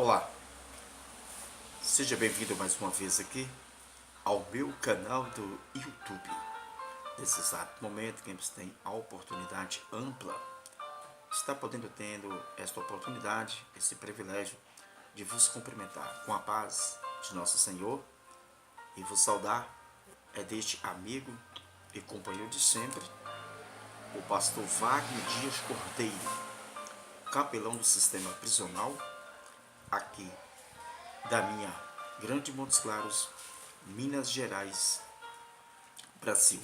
Olá, seja bem-vindo mais uma vez aqui ao meu canal do YouTube. Nesse exato momento, quem tem a oportunidade ampla está tendo esta oportunidade, esse privilégio de vos cumprimentar com a paz de nosso Senhor e vos saudar é deste amigo e companheiro de sempre, o pastor Wagner Dias Cordeiro, capelão do sistema prisional aqui da minha Grande Montes Claros, Minas Gerais, Brasil.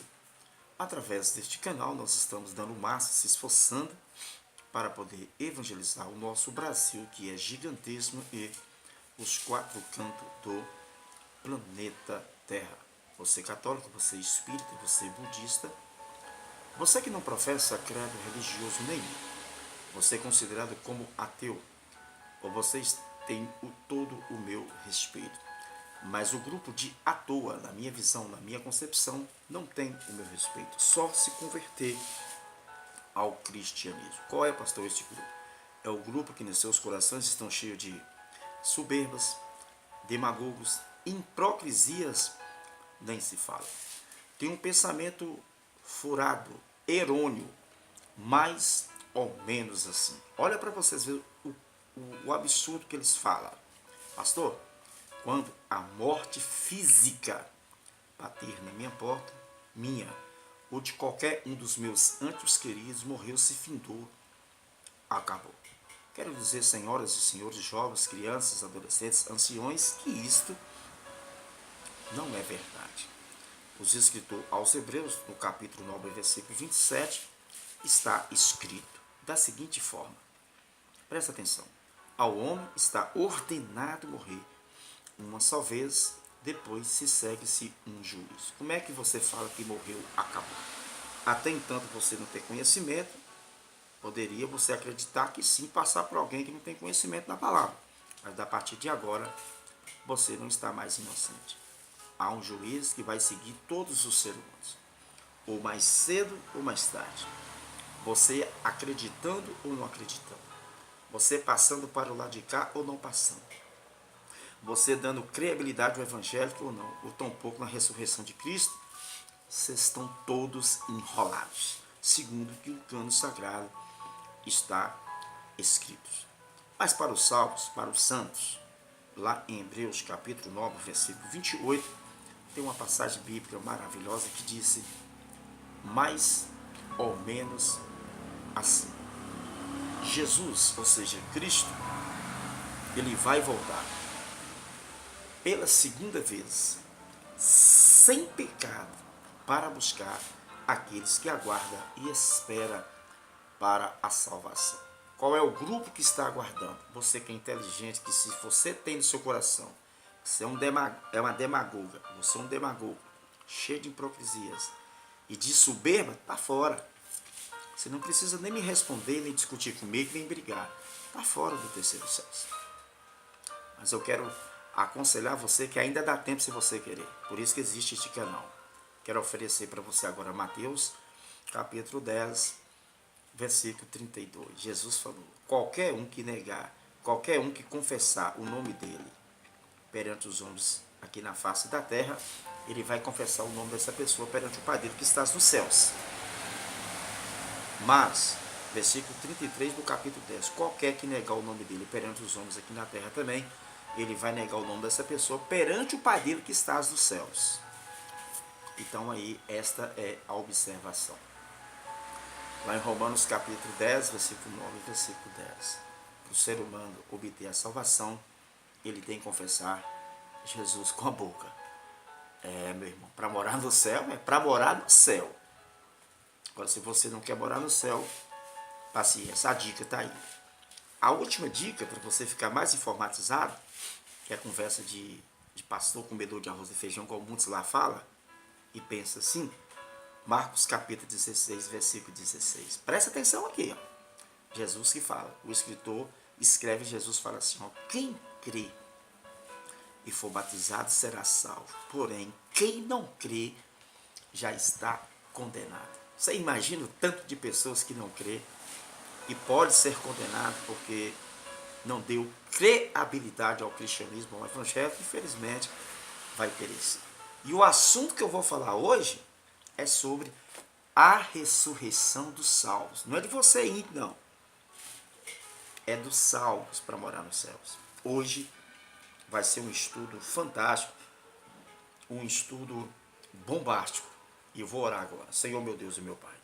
Através deste canal nós estamos dando o máximo, se esforçando para poder evangelizar o nosso Brasil, que é gigantesco, e os quatro cantos do planeta Terra. Você católico, você espírita, você budista, você que não professa credo religioso nenhum, você é considerado como ateu, ou vocês têm todo o meu respeito. Mas o grupo de à toa, na minha visão, na minha concepção, não tem o meu respeito. Só se converter ao cristianismo. Qual é, pastor, este grupo? É o grupo que nos seus corações estão cheios de soberbas, demagogos, hipocrisias, nem se fala. Tem um pensamento furado, errôneo, mais ou menos assim. Olha para vocês verem o absurdo que eles falam. Pastor, quando a morte física bater na minha porta, minha, ou de qualquer um dos meus antes queridos, morreu, se findou, acabou. Quero dizer, senhoras e senhores, jovens, crianças, adolescentes, anciões, que isto não é verdade. Os escritor aos Hebreus, no capítulo 9, versículo 27, está escrito da seguinte forma. Presta atenção. Ao homem está ordenado morrer uma só vez, depois se segue-se um juízo. Como é que você fala que morreu, acabou? Até então você não tem conhecimento, poderia você acreditar que sim, passar por alguém que não tem conhecimento da palavra. Mas a partir de agora, você não está mais inocente. Há um juiz que vai seguir todos os seres humanos, ou mais cedo ou mais tarde. Você acreditando ou não acreditando. Você passando para o lado de cá ou não passando. Você dando credibilidade ao Evangelho ou não, ou tampouco na ressurreição de Cristo, vocês estão todos enrolados, segundo que o cano sagrado está escrito. Mas para os salvos, para os santos, lá em Hebreus capítulo 9, versículo 28, tem uma passagem bíblica maravilhosa que diz mais ou menos assim. Jesus, ou seja, Cristo, ele vai voltar pela segunda vez, sem pecado, para buscar aqueles que aguardam e esperam para a salvação. Qual é o grupo que está aguardando? Você que é inteligente, que se você tem no seu coração, você é uma demagoga, você é um demagogo, cheio de hipocrisias e de soberba, está fora. Você não precisa nem me responder, nem discutir comigo, nem brigar. Está fora do terceiro céu. Mas eu quero aconselhar você que ainda dá tempo se você querer. Por isso que existe este canal. Quero oferecer para você agora Mateus, capítulo 10, versículo 32. Jesus falou, qualquer um que negar, qualquer um que confessar o nome dele perante os homens aqui na face da terra, ele vai confessar o nome dessa pessoa perante o Pai dele que está nos céus. Mas, versículo 33 do capítulo 10, qualquer que negar o nome dele perante os homens aqui na terra também, ele vai negar o nome dessa pessoa perante o Pai dele que está nos céus. Então aí, esta é a observação. Lá em Romanos capítulo 10, versículo 9 e versículo 10. Para o ser humano obter a salvação, ele tem que confessar Jesus com a boca. Meu irmão, para morar no céu, é para morar no céu. Agora, se você não quer morar no céu, paciência, a dica está aí. A última dica, para você ficar mais informatizado, que é a conversa de pastor comedor de arroz e feijão, como muitos lá falam, e pensa assim, Marcos capítulo 16, versículo 16. Presta atenção aqui, ó. Jesus que fala, o escritor escreve, Jesus fala assim, ó, quem crê e for batizado será salvo, porém, quem não crê já está condenado. Você imagina o tanto de pessoas que não crê e pode ser condenado porque não deu credibilidade ao cristianismo, ao evangelho, infelizmente vai perecer. E o assunto que eu vou falar hoje é sobre a ressurreição dos salvos. Não é de você ir, não. É dos salvos para morar nos céus. Hoje vai ser um estudo fantástico, um estudo bombástico. E eu vou orar agora. Senhor, meu Deus e meu Pai,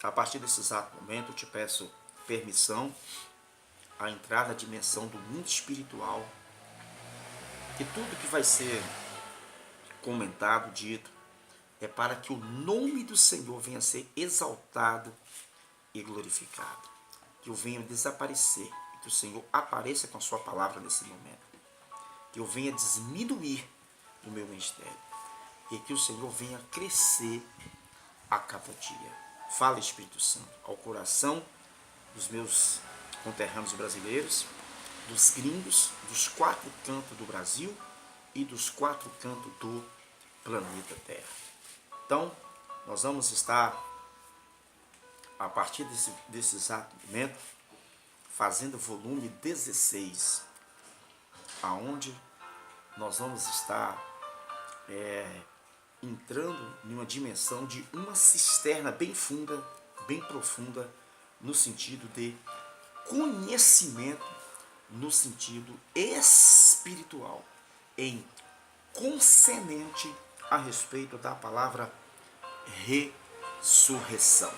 a partir desse exato momento eu te peço permissão a entrar na dimensão do mundo espiritual, que tudo que vai ser comentado, dito, é para que o nome do Senhor venha a ser exaltado e glorificado. Que eu venha desaparecer e que o Senhor apareça com a sua palavra nesse momento. Que eu venha diminuir no meu ministério e que o Senhor venha crescer a cada dia. Fala, Espírito Santo, ao coração dos meus conterrâneos brasileiros, dos gringos, dos 4 cantos do Brasil e dos 4 cantos do planeta Terra. Então, nós vamos estar, a partir desse exato momento, fazendo o volume 16, aonde nós vamos estar entrando em uma dimensão de uma cisterna bem funda, bem profunda, no sentido de conhecimento, no sentido espiritual, em concernente a respeito da palavra ressurreição.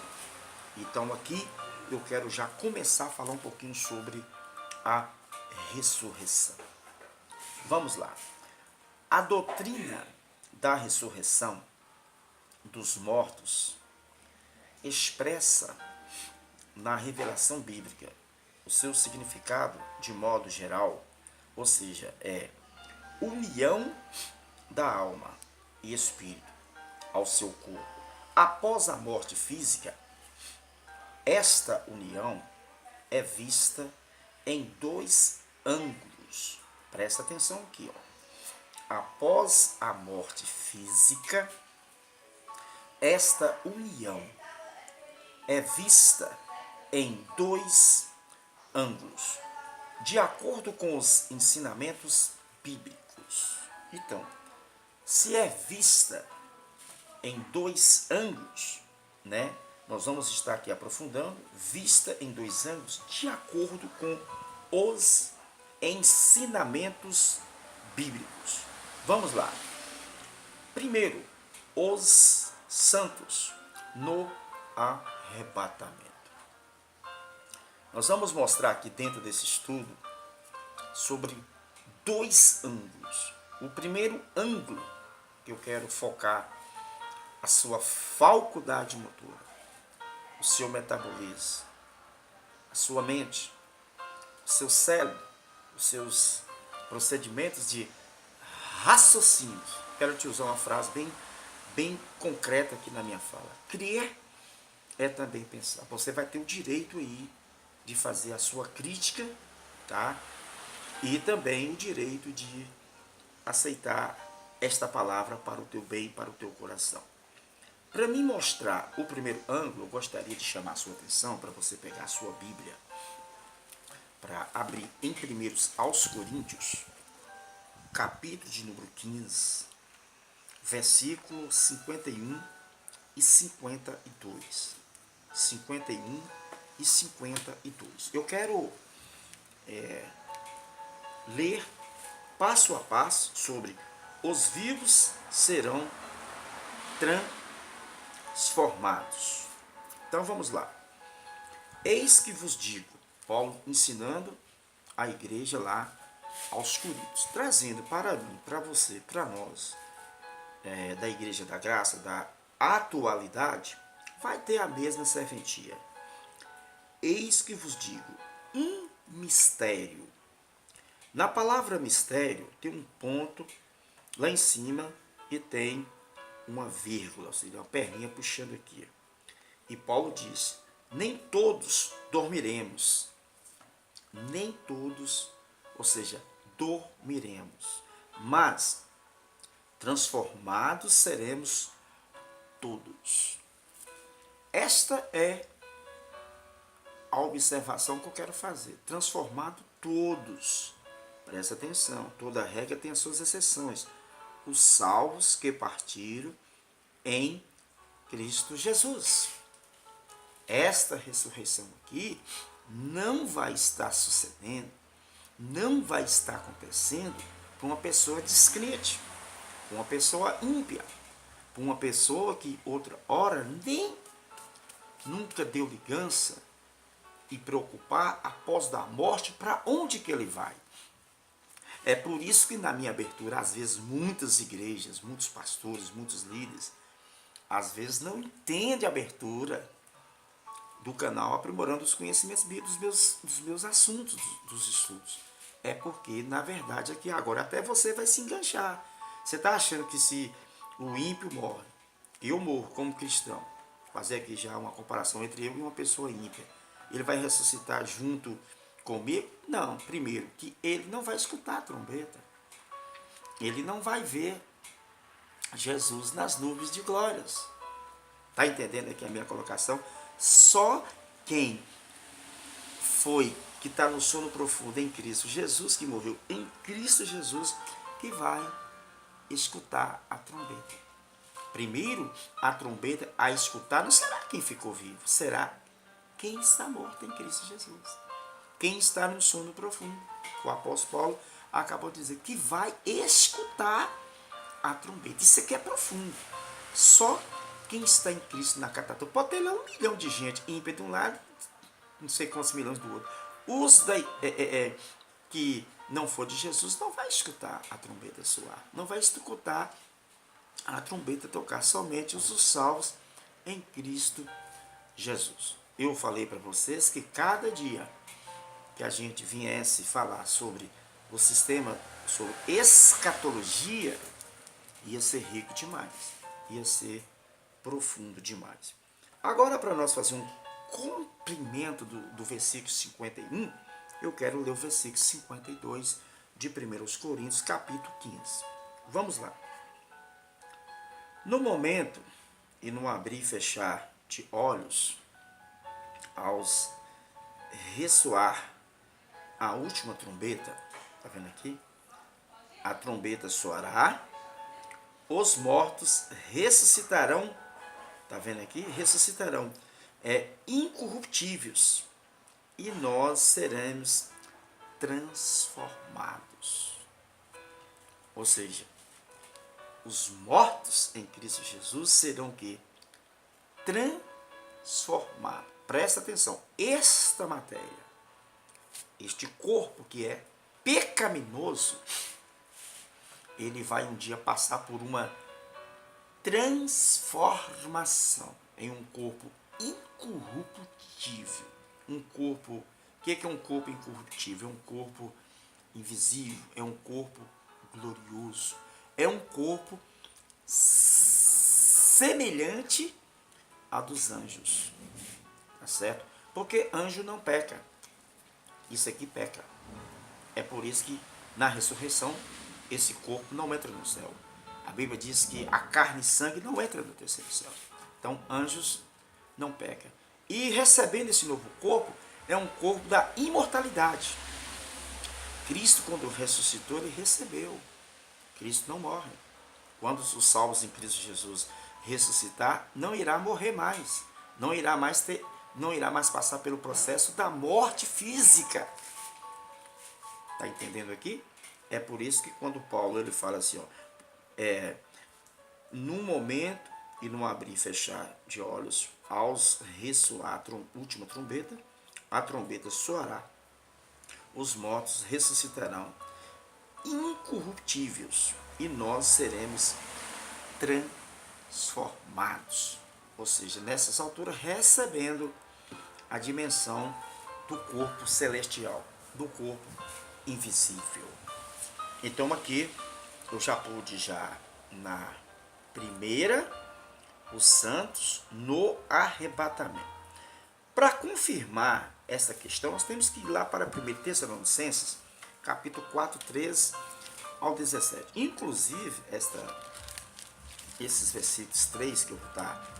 Então aqui eu quero já começar a falar um pouquinho sobre a ressurreição. Vamos lá. A doutrina da ressurreição dos mortos expressa na revelação bíblica o seu significado de modo geral, ou seja, é união da alma e espírito ao seu corpo. Após a morte física, esta união é vista em 2 ângulos. Presta atenção aqui, ó. Após a morte física, esta união é vista em 2 ângulos, de acordo com os ensinamentos bíblicos. Então, se é vista em 2 ângulos, né? Nós vamos estar aqui aprofundando, vista em 2 ângulos, de acordo com os ensinamentos bíblicos. Vamos lá. Primeiro, os santos no arrebatamento. Nós vamos mostrar aqui dentro desse estudo sobre 2 ângulos. O primeiro ângulo que eu quero focar a sua faculdade motora, o seu metabolismo, a sua mente, o seu cérebro, os seus procedimentos de raciocínio. Quero te usar uma frase bem concreta aqui na minha fala. Crer é também pensar. Você vai ter o direito aí de fazer a sua crítica, tá? E também o direito de aceitar esta palavra para o teu bem, para o teu coração. Para mim mostrar o primeiro ângulo, eu gostaria de chamar a sua atenção para você pegar a sua Bíblia, para abrir em 1 aos Coríntios, capítulo de número 15, versículo 51 e 52. 51 e 52. Eu quero ler passo a passo sobre os vivos serão transformados. Então vamos lá. Eis que vos digo, Paulo ensinando a igreja lá aos Coríntios, trazendo para mim, para você, para nós, da Igreja da Graça, da atualidade, vai ter a mesma serventia. Eis que vos digo, um mistério. Na palavra mistério tem um ponto lá em cima e tem uma vírgula, ou seja, uma perninha puxando aqui. E Paulo diz, nem todos dormiremos. Nem todos, ou seja, dormiremos. Mas transformados seremos todos. Esta é a observação que eu quero fazer. Transformado todos. Presta atenção, toda regra tem as suas exceções. Os salvos que partiram em Cristo Jesus. Esta ressurreição aqui não vai estar sucedendo, não vai estar acontecendo para uma pessoa descrente, para uma pessoa ímpia, para uma pessoa que outra hora nem nunca deu ligança e preocupar após da morte para onde que ele vai. É por isso que na minha abertura, às vezes muitas igrejas, muitos pastores, muitos líderes, às vezes não entendem a abertura do canal aprimorando os conhecimentos bíblicos dos meus assuntos, dos estudos. É porque, na verdade, aqui agora até você vai se enganchar. Você está achando que se o ímpio morre, eu morro como cristão, fazer aqui já uma comparação entre eu e uma pessoa ímpia, ele vai ressuscitar junto comigo? Não, primeiro, que ele não vai escutar a trombeta. Ele não vai ver Jesus nas nuvens de glórias. Está entendendo aqui a minha colocação? Só quem foi, que está no sono profundo em Cristo Jesus, que morreu em Cristo Jesus, que vai escutar a trombeta. Primeiro, a trombeta a escutar não será quem ficou vivo, será quem está morto em Cristo Jesus. Quem está no sono profundo. O apóstolo Paulo acabou de dizer que vai escutar a trombeta. Isso aqui é profundo. Só quem está em Cristo na catástrofe. Pode ter lá 1 milhão de gente ímpia de um lado, não sei quantos milhões do outro. Os que não for de Jesus não vai escutar a trombeta soar. Não vai escutar a trombeta tocar. Somente os salvos em Cristo Jesus. Eu falei para vocês que cada dia que a gente viesse falar sobre o sistema, sobre escatologia, ia ser rico demais, ia ser profundo demais. Agora, para nós fazer um complemento do versículo 51, eu quero ler o versículo 52 de 1 Coríntios, capítulo 15. Vamos lá. No momento e no abrir e fechar de olhos, aos ressoar a última trombeta, tá vendo aqui? A trombeta soará, os mortos ressuscitarão, tá vendo aqui? Ressuscitarão, incorruptíveis, e nós seremos transformados. Ou seja, os mortos em Cristo Jesus serão o quê? Transformados. Presta atenção, esta matéria, este corpo que é pecaminoso, ele vai um dia passar por uma transformação em um corpo incorruptível. Um corpo, o que é um corpo incorruptível? É um corpo invisível, é um corpo glorioso, é um corpo semelhante a dos anjos. Tá certo? Porque anjo não peca. Isso aqui peca. É por isso que na ressurreição esse corpo não entra no céu. A Bíblia diz que a carne e sangue não entra no terceiro céu. Então anjos não pecam. E recebendo esse novo corpo, é um corpo da imortalidade. Cristo, quando ressuscitou, ele recebeu. Cristo não morre. Quando os salvos em Cristo Jesus ressuscitar, não irá morrer mais. Não irá mais passar pelo processo da morte física. Está entendendo aqui? É por isso que quando Paulo ele fala assim, num momento e num abrir e fechar de olhos, aos ressoar a última trombeta, a trombeta soará, os mortos ressuscitarão incorruptíveis e nós seremos transformados. Ou seja, nessas alturas recebendo a dimensão do corpo celestial, do corpo invisível. Então aqui eu já pude na primeira, os santos no arrebatamento. Para confirmar essa questão, nós temos que ir lá para 1 Tessalonicenses, capítulo 4, 13 ao 17. Inclusive, esses versículos 3 que eu vou estar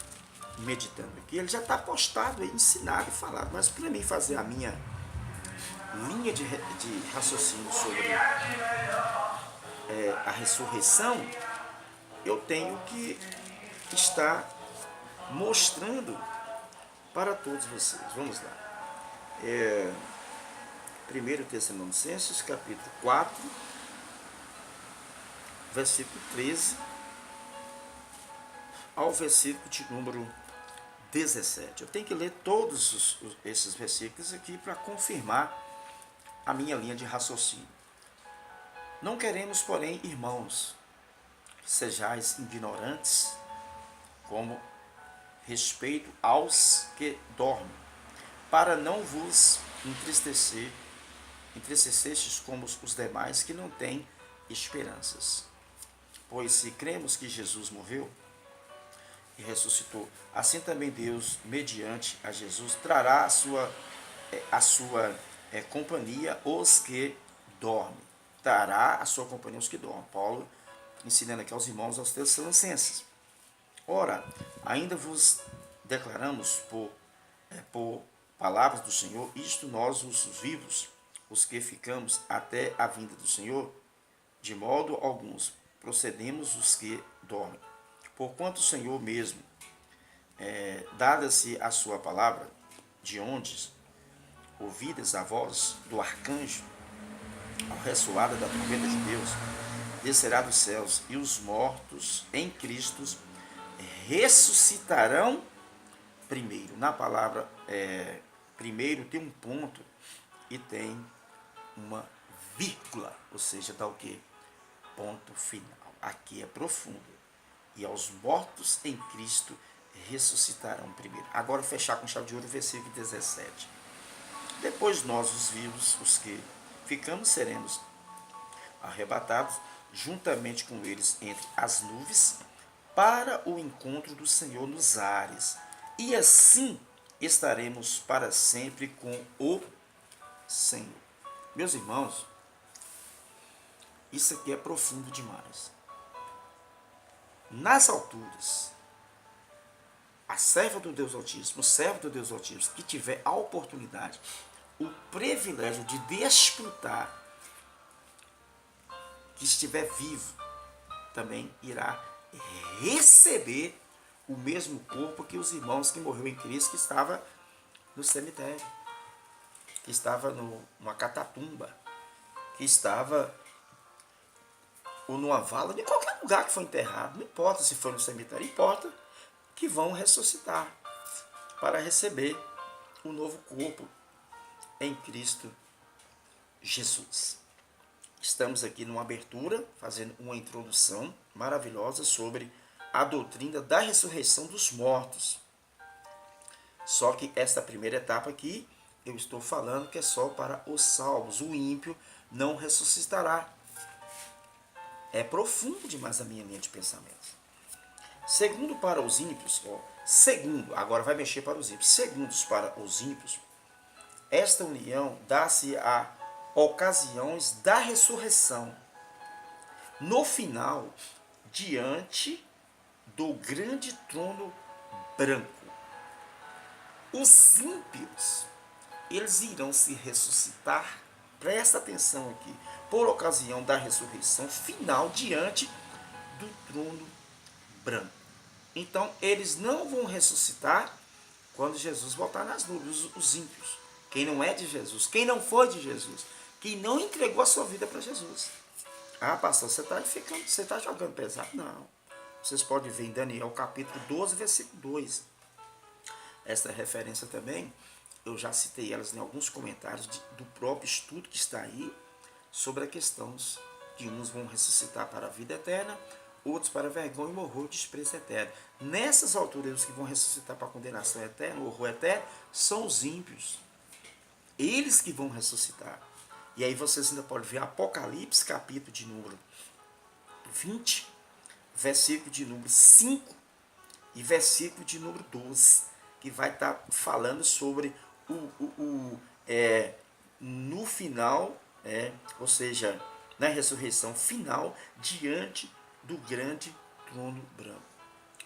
meditando aqui, ele já está postado, ensinado e falado. Mas para mim fazer a minha linha de raciocínio sobre a ressurreição, eu tenho que estar mostrando para todos vocês. Vamos lá. 1 Tessalonicenses, capítulo 4, versículo 13 ao versículo de número 17. Eu tenho que ler todos esses versículos aqui para confirmar a minha linha de raciocínio. Não queremos, porém, irmãos, que sejais ignorantes como respeito aos que dormem, para não vos entristecestes como os demais que não têm esperanças. Pois se cremos que Jesus morreu e ressuscitou, assim também Deus, mediante a Jesus, trará a sua companhia os que dormem. Trará a sua companhia os que dormem. Paulo ensinando aqui aos irmãos, aos Tessalonicenses. Ora, ainda vos declaramos por palavras do Senhor, isto nós os vivos, os que ficamos até a vinda do Senhor, de modo alguns procedemos os que dormem. Porquanto o Senhor mesmo, dada-se a sua palavra, de onde ouvidas a voz do arcanjo, ao ressoada da trombeta de Deus, descerá dos céus, e os mortos em Cristo ressuscitarão primeiro. Na palavra primeiro tem um ponto e tem uma vírgula, ou seja, dá o quê? Ponto final. Aqui é profundo. E aos mortos em Cristo ressuscitarão primeiro. Agora fechar com chave de ouro o versículo 17. Depois nós, os vivos, os que ficamos, seremos arrebatados juntamente com eles entre as nuvens para o encontro do Senhor nos ares. E assim estaremos para sempre com o Senhor. Meus irmãos, isso aqui é profundo demais. Nas alturas, a serva do Deus Altíssimo, o servo do Deus Altíssimo, que tiver a oportunidade, o privilégio de desfrutar, que estiver vivo, também irá receber o mesmo corpo que os irmãos que morreram em Cristo, que estava no cemitério, que estava numa catatumba, que estava ou numa vala, em qualquer lugar que foi enterrado, não importa se foi no cemitério, importa que vão ressuscitar para receber o novo corpo em Cristo Jesus. Estamos aqui numa abertura, fazendo uma introdução maravilhosa sobre a doutrina da ressurreição dos mortos. Só que esta primeira etapa aqui, eu estou falando que é só para os salvos. O ímpio não ressuscitará. É profundo demais a minha linha de pensamento. Segundo para os ímpios, agora vai mexer para os ímpios. Segundo para os ímpios, esta união dá-se a ocasiões da ressurreição. No final, diante do grande trono branco. Os ímpios, eles irão se ressuscitar, presta atenção aqui, por ocasião da ressurreição final diante do trono branco. Então, eles não vão ressuscitar quando Jesus voltar nas nuvens, os ímpios. Quem não é de Jesus, quem não foi de Jesus, quem não entregou a sua vida para Jesus. Ah, pastor, você está jogando pesado? Não. Vocês podem ver em Daniel capítulo 12, versículo 2. Esta referência também, eu já citei elas em alguns comentários do próprio estudo que está aí, sobre a questão que uns vão ressuscitar para a vida eterna, outros para vergonha e horror e desprezo eterno. Nessas alturas, os que vão ressuscitar para a condenação eterna, o horror eterno, são os ímpios. Eles que vão ressuscitar. E aí vocês ainda podem ver Apocalipse, capítulo de número 20, versículo de número 5 e versículo de número 12, que vai estar falando sobre no final, ou seja, na ressurreição final, diante do grande trono branco.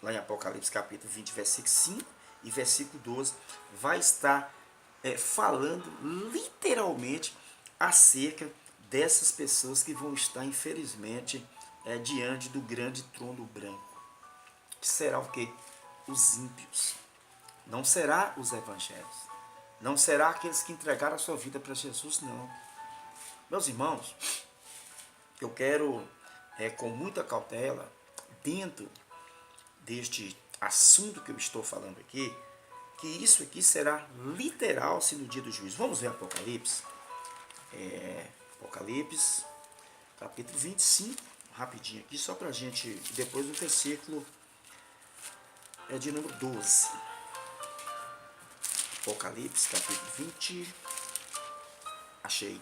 Lá em Apocalipse capítulo 20, versículo 5 e versículo 12, vai estar falando literalmente acerca dessas pessoas que vão estar, infelizmente, diante do grande trono branco. Que será o quê? Os ímpios. Não será os evangélicos. Não será aqueles que entregaram a sua vida para Jesus, não. Meus irmãos, eu quero, com muita cautela, dentro deste assunto que eu estou falando aqui, que isso aqui será literal-se no dia do juízo. Vamos ver Apocalipse. Apocalipse, capítulo 25, rapidinho aqui, só para a gente, depois do versículo de número 12. Apocalipse, capítulo 20, achei.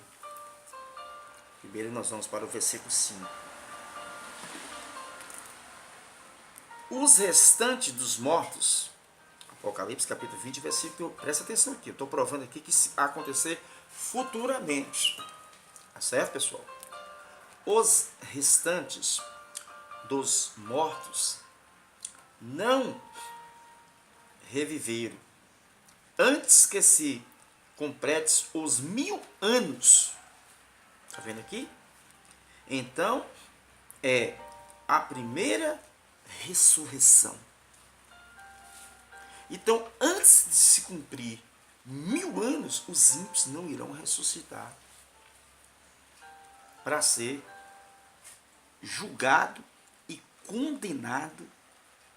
Primeiro nós vamos para o versículo 5. Os restantes dos mortos, Apocalipse capítulo 20, versículo, presta atenção aqui, eu estou provando aqui que isso vai acontecer futuramente. Tá certo, pessoal? Os restantes dos mortos não reviveram antes que se completes os 1000 anos. Está vendo aqui? Então, é a primeira ressurreição. Então, antes de se cumprir 1000 anos, os ímpios não irão ressuscitar para ser julgado e condenado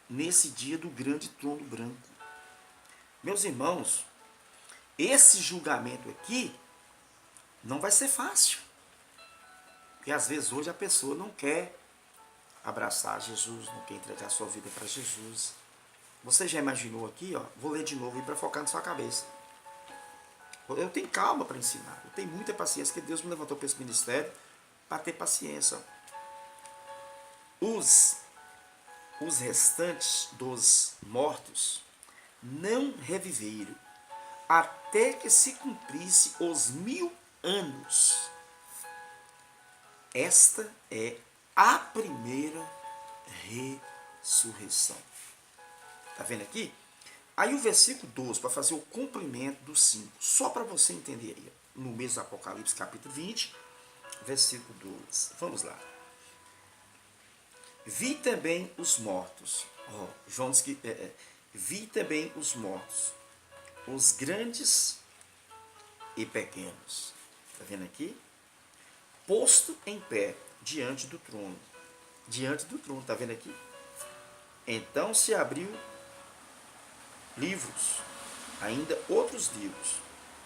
nesse dia do grande trono branco. Meus irmãos, esse julgamento aqui não vai ser fácil. Porque às vezes hoje a pessoa não quer abraçar Jesus, não quer entregar sua vida para Jesus. Você já imaginou aqui, ó, vou ler de novo para focar na sua cabeça. Eu tenho calma para ensinar, eu tenho muita paciência, que Deus me levantou para esse ministério para ter paciência. Os restantes dos mortos não reviveram até que se cumprisse os 1000 anos. Esta é a primeira ressurreição. Está vendo aqui? Aí o versículo 12, para fazer o complemento do 5, só para você entender aí, no mesmo Apocalipse, capítulo 20, versículo 12. Vamos lá. Vi também os mortos. João diz que vi também os mortos, os grandes e pequenos. Está vendo aqui? Posto em pé diante do trono. Diante do trono, está vendo aqui? Então se abriu livros, ainda outros livros,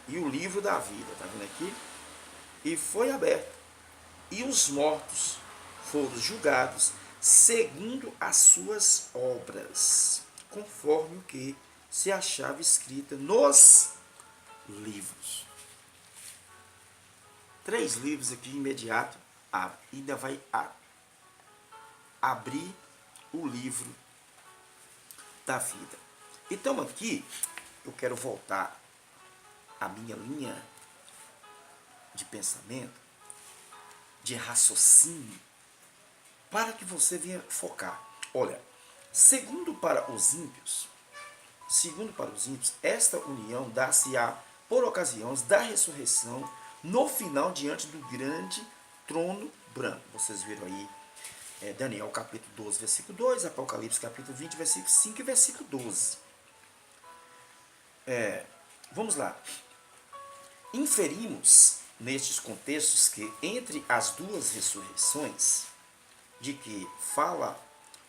e o livro da vida, está vendo aqui? E foi aberto, e os mortos foram julgados segundo as suas obras, conforme o que se achava escrito nos livros. 3 livros aqui imediato, ainda vai abrir o livro da vida. Então aqui eu quero voltar à minha linha de pensamento, de raciocínio, para que você venha focar. Olha, segundo para os ímpios, esta união dá-se-á por ocasiões da ressurreição no final diante do grande trono branco. Vocês viram aí Daniel capítulo 12, versículo 2, Apocalipse capítulo 20, versículo 5 e versículo 12. Vamos lá. Inferimos nestes contextos que entre as duas ressurreições, de que fala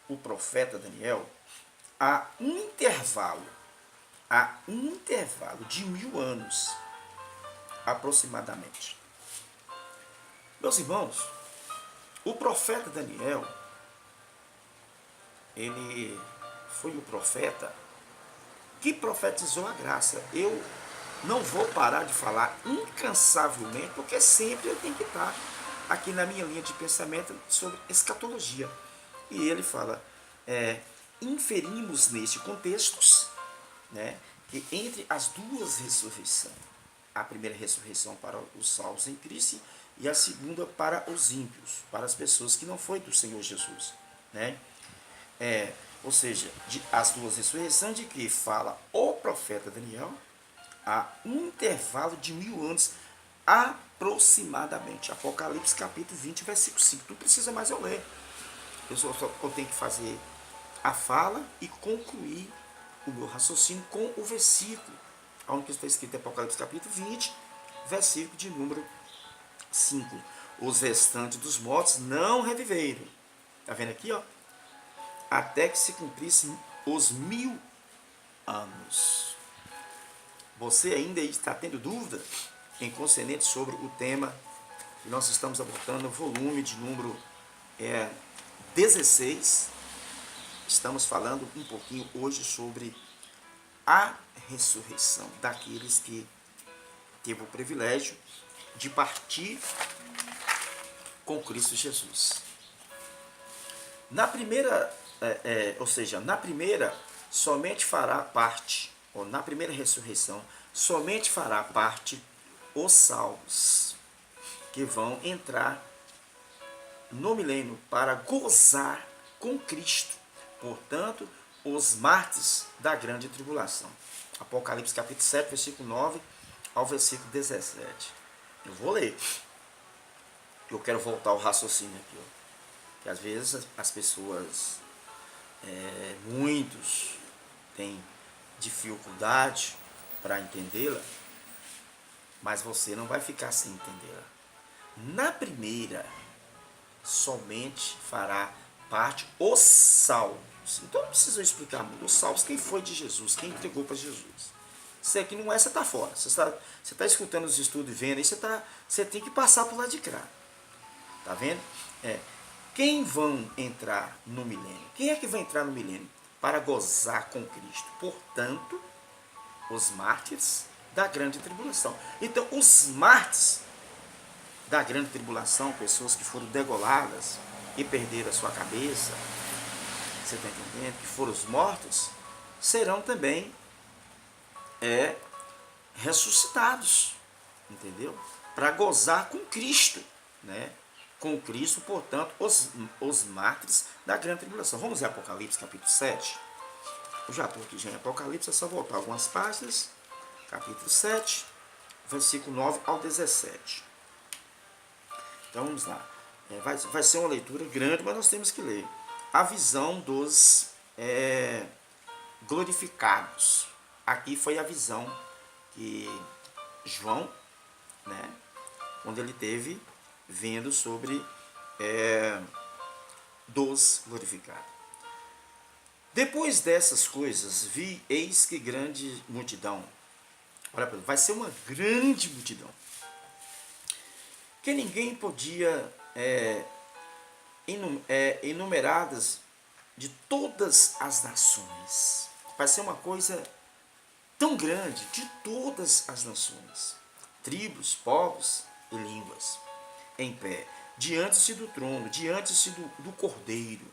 o profeta Daniel, há um intervalo de 1000 anos, aproximadamente. Meus irmãos, o profeta Daniel, ele foi o profeta que profetizou a graça. Eu não vou parar de falar incansavelmente, porque sempre eu tenho que estar aqui na minha linha de pensamento sobre escatologia. E ele fala, inferimos neste contexto, né, que entre as duas ressurreições, a primeira ressurreição para os salvos em Cristo e a segunda para os ímpios, para as pessoas que não foi do Senhor Jesus, né? Ou seja, as duas ressurreições de que fala o profeta Daniel, a um intervalo de 1000 anos aproximadamente. Apocalipse capítulo 20, versículo 5. Não precisa mais eu ler. Eu tenho que fazer a fala e concluir o meu raciocínio com o versículo. Onde está escrito Apocalipse capítulo 20, versículo de número 5. Os restantes dos mortos não reviveram. Está vendo aqui, ó? Até que se cumprissem os 1000 anos. Você ainda está tendo dúvida em concernente sobre o tema que nós estamos abordando, no volume de número 16. Estamos falando um pouquinho hoje sobre a ressurreição daqueles que teve o privilégio de partir com Cristo Jesus. Na primeira, na primeira, somente fará parte, ou na primeira ressurreição, somente fará parte os salvos, que vão entrar no milênio para gozar com Cristo. Portanto, os mártires da grande tribulação. Apocalipse capítulo 7, versículo 9 ao versículo 17. Eu vou ler. Eu quero voltar ao raciocínio aqui. Que às vezes as pessoas, muitos, têm dificuldade para entendê-la, mas você não vai ficar sem entendê-la. Na primeira, somente fará parte os salvos. Então não precisa explicar muito. Os salvos, quem foi de Jesus, quem entregou para Jesus. Você aqui não é, você está fora. Você está escutando os estudos e vendo, aí você tem que passar por lá de cá. Tá vendo? Quem vão entrar no milênio? Quem é que vai entrar no milênio? Para gozar com Cristo. Portanto, os mártires da grande tribulação. Então, os mártires da grande tribulação, pessoas que foram degoladas e perderam a sua cabeça, você está entendendo? Que foram os mortos, serão também ressuscitados, entendeu? Para gozar com Cristo, né? Com Cristo, portanto, os mártires da grande tribulação. Vamos ver Apocalipse capítulo 7. Eu já estou aqui já em Apocalipse, é só voltar algumas páginas. Capítulo 7, versículo 9 ao 17. Então vamos lá. Vai ser uma leitura grande, mas nós temos que ler. A visão dos glorificados. Aqui foi a visão que João, né, quando ele teve vendo sobre dos glorificados. Depois dessas coisas, vi, eis que grande multidão. Olha, vai ser uma grande multidão, que ninguém podia enumeradas de todas as nações. Vai ser uma coisa tão grande, de todas as nações, tribos, povos e línguas, em pé, diante-se do trono, diante-se do Cordeiro,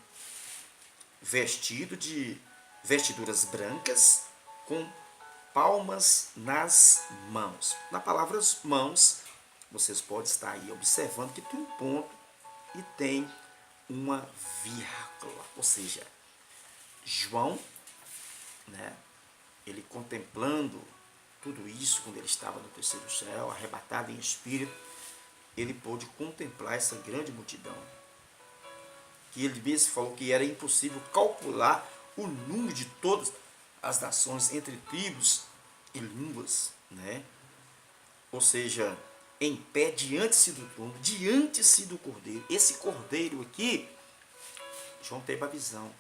vestido de vestiduras brancas, com palmas nas mãos. Na palavra mãos, vocês podem estar aí observando que tem um ponto e tem uma vírgula. Ou seja, João, né, ele contemplando tudo isso, quando ele estava no terceiro céu, arrebatado em espírito, ele pôde contemplar essa grande multidão. Que ele mesmo falou que era impossível calcular o número de todas as nações, entre tribos e línguas, né? Ou seja, em pé diante-se do trono, diante-se do Cordeiro. Esse Cordeiro aqui, João teve a visão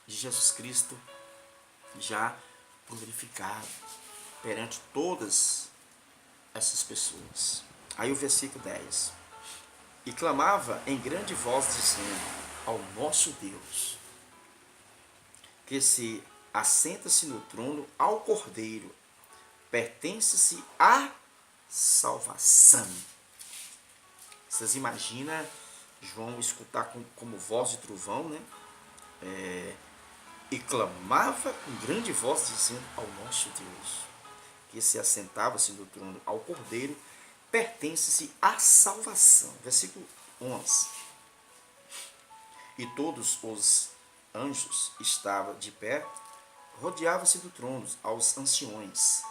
de Jesus Cristo já glorificado perante todas essas pessoas. Aí o versículo 10. E clamava em grande voz, dizendo ao nosso Deus, que se assenta-se no trono, ao Cordeiro pertence-se a salvação. Vocês imaginam João escutar como voz de trovão, né? E clamava com grande voz, dizendo ao nosso Deus, que se assentava-se no trono, ao Cordeiro pertence-se a salvação. Versículo 11. E todos os anjos estavam de pé, rodeavam-se do trono, aos anciões,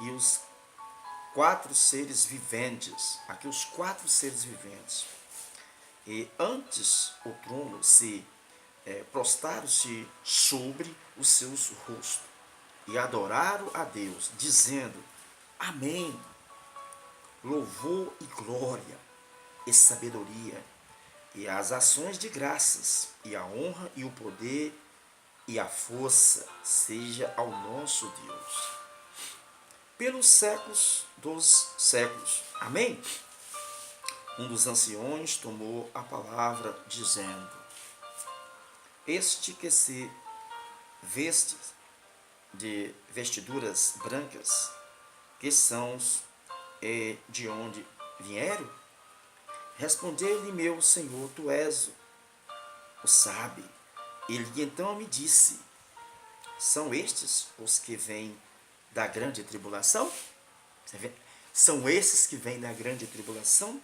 e os 4 seres viventes. Aqui os 4 seres viventes. E antes o trono se prostraram-se sobre os seus rostos e adoraram a Deus, dizendo: Amém. Louvor e glória e sabedoria e as ações de graças e a honra e o poder e a força seja ao nosso Deus pelos séculos dos séculos. Amém? Um dos anciões tomou a palavra, dizendo: Este que se veste de vestiduras brancas, que são de onde vieram? Respondeu-lhe meu senhor, tu és o sábio. Ele então me disse: São estes os que vêm da grande tribulação? São esses que vêm da grande tribulação?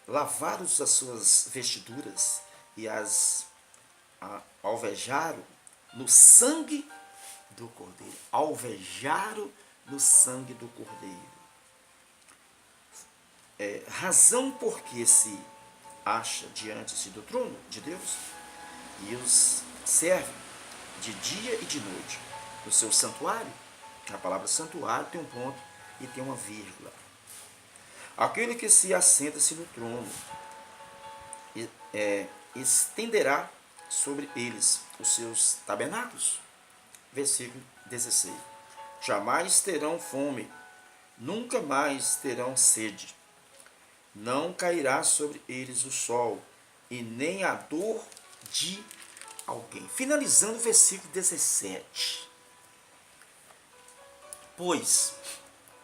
Lavaram as suas vestiduras e as alvejaram no sangue do Cordeiro. Alvejaram no sangue do Cordeiro. Razão porque se acha diante do trono de Deus e os serve de dia e de noite no seu santuário. A palavra santuário tem um ponto e tem uma vírgula. Aquele que se assenta-se no trono estenderá sobre eles os seus tabernáculos. Versículo 16. Jamais terão fome, nunca mais terão sede. Não cairá sobre eles o sol, e nem a dor de alguém. Finalizando o versículo 17. Pois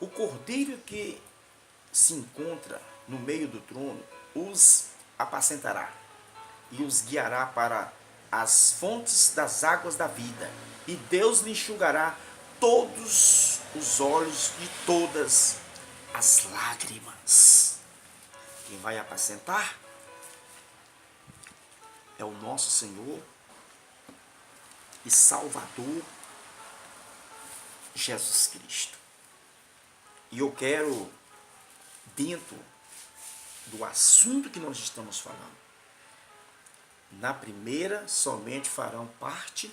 o cordeiro que se encontra no meio do trono os apacentará e os guiará para as fontes das águas da vida, e Deus lhe enxugará todos os olhos de todas as lágrimas. Quem vai apacentar é o nosso Senhor e Salvador Jesus Cristo. E eu quero, dentro do assunto que nós estamos falando, na primeira somente farão parte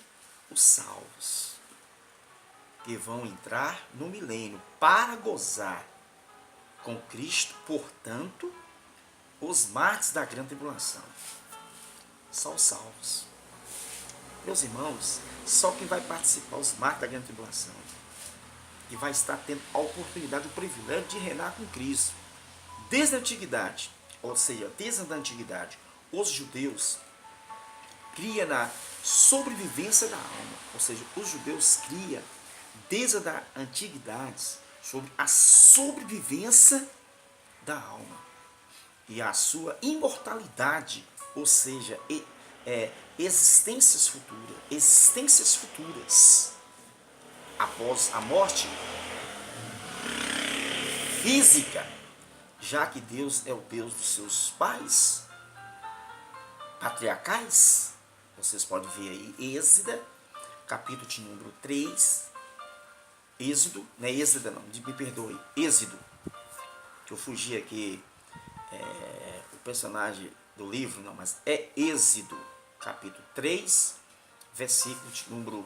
os salvos, que vão entrar no milênio para gozar com Cristo. Portanto, os mártires da grande tribulação são salvos. Meus irmãos, só quem vai participar, os mártires da grande tribulação, que vai estar tendo a oportunidade, o privilégio de reinar com Cristo. Desde a antiguidade, ou seja, desde a antiguidade, os judeus criam na sobrevivência da alma. Ou seja, os judeus criam desde a antiguidade sobre a sobrevivência da alma e a sua imortalidade, ou seja, existências futuras após a morte física, já que Deus é o Deus dos seus pais patriarcais. Vocês podem ver aí Êxodo, capítulo de número 3. Êxodo, não é Êxodo não, me perdoe, Êxodo, que eu fugi aqui o personagem do livro, não, mas é Êxodo, capítulo 3, versículo de número